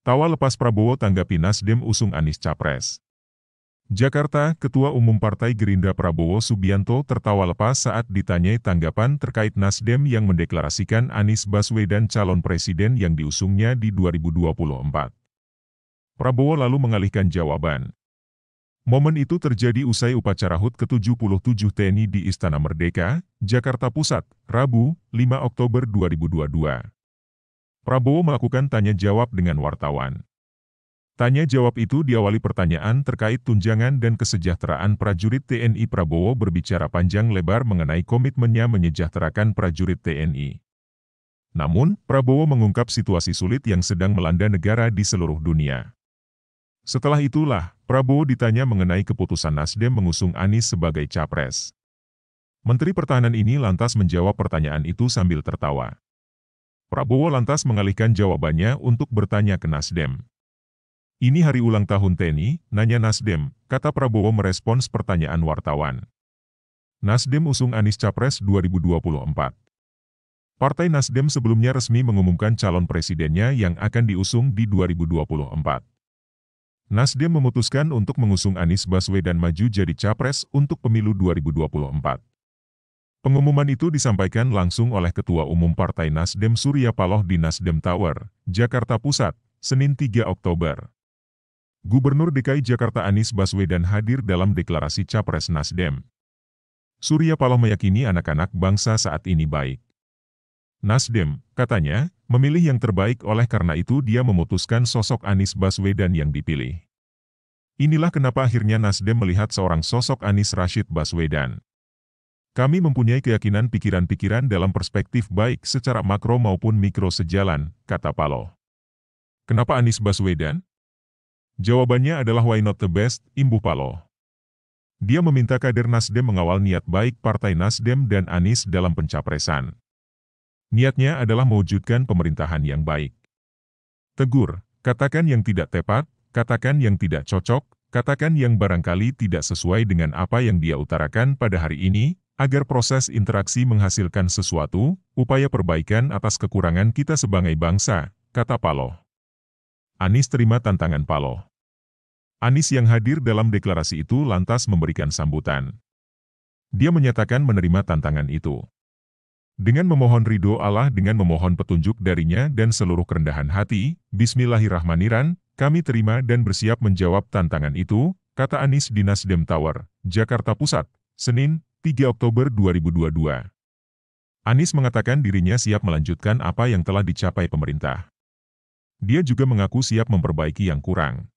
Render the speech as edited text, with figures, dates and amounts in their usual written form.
Tawa lepas Prabowo tanggapi Nasdem usung Anies Capres. Jakarta, Ketua Umum Partai Gerindra Prabowo Subianto tertawa lepas saat ditanyai tanggapan terkait Nasdem yang mendeklarasikan Anies Baswedan calon presiden yang diusungnya di 2024. Prabowo lalu mengalihkan jawaban. Momen itu terjadi usai upacara HUT ke-77 TNI di Istana Merdeka, Jakarta Pusat, Rabu, 5 Oktober 2022. Prabowo melakukan tanya jawab dengan wartawan. Tanya jawab itu diawali pertanyaan terkait tunjangan dan kesejahteraan prajurit TNI. Prabowo berbicara panjang lebar mengenai komitmennya menyejahterakan prajurit TNI. Namun, Prabowo mengungkap situasi sulit yang sedang melanda negara di seluruh dunia. Setelah itulah, Prabowo ditanya mengenai keputusan Nasdem mengusung Anies sebagai capres. Menteri Pertahanan ini lantas menjawab pertanyaan itu sambil tertawa. Prabowo lantas mengalihkan jawabannya untuk bertanya ke Nasdem. Ini hari ulang tahun TNI, nanya Nasdem, kata Prabowo merespons pertanyaan wartawan. Nasdem usung Anies Capres 2024. Partai Nasdem sebelumnya resmi mengumumkan calon presidennya yang akan diusung di 2024. Nasdem memutuskan untuk mengusung Anies Baswedan maju jadi capres untuk pemilu 2024. Pengumuman itu disampaikan langsung oleh Ketua Umum Partai Nasdem Surya Paloh di Nasdem Tower, Jakarta Pusat, Senin 3 Oktober. Gubernur DKI Jakarta Anies Baswedan hadir dalam deklarasi Capres Nasdem. Surya Paloh meyakini anak-anak bangsa saat ini baik. Nasdem, katanya, memilih yang terbaik oleh karena itu dia memutuskan sosok Anies Baswedan yang dipilih. Inilah kenapa akhirnya Nasdem melihat seorang sosok Anies Rashid Baswedan. Kami mempunyai keyakinan pikiran-pikiran dalam perspektif baik secara makro maupun mikro sejalan, kata Paloh. Kenapa Anies Baswedan? Jawabannya adalah why not the best, imbuh Paloh. Dia meminta kader Nasdem mengawal niat baik Partai Nasdem dan Anies dalam pencapresan. Niatnya adalah mewujudkan pemerintahan yang baik. Tegur, katakan yang tidak tepat, katakan yang tidak cocok, katakan yang barangkali tidak sesuai dengan apa yang dia utarakan pada hari ini, agar proses interaksi menghasilkan sesuatu, upaya perbaikan atas kekurangan kita sebagai bangsa, kata Paloh. Anies terima tantangan Paloh. Anies yang hadir dalam deklarasi itu lantas memberikan sambutan. Dia menyatakan menerima tantangan itu. Dengan memohon ridho Allah dengan memohon petunjuk darinya dan seluruh kerendahan hati, Bismillahirrahmanirrahim, kami terima dan bersiap menjawab tantangan itu, kata Anies di Nasdem Tower, Jakarta Pusat, Senin, 3 Oktober 2022. Anies mengatakan dirinya siap melanjutkan apa yang telah dicapai pemerintah. Dia juga mengaku siap memperbaiki yang kurang.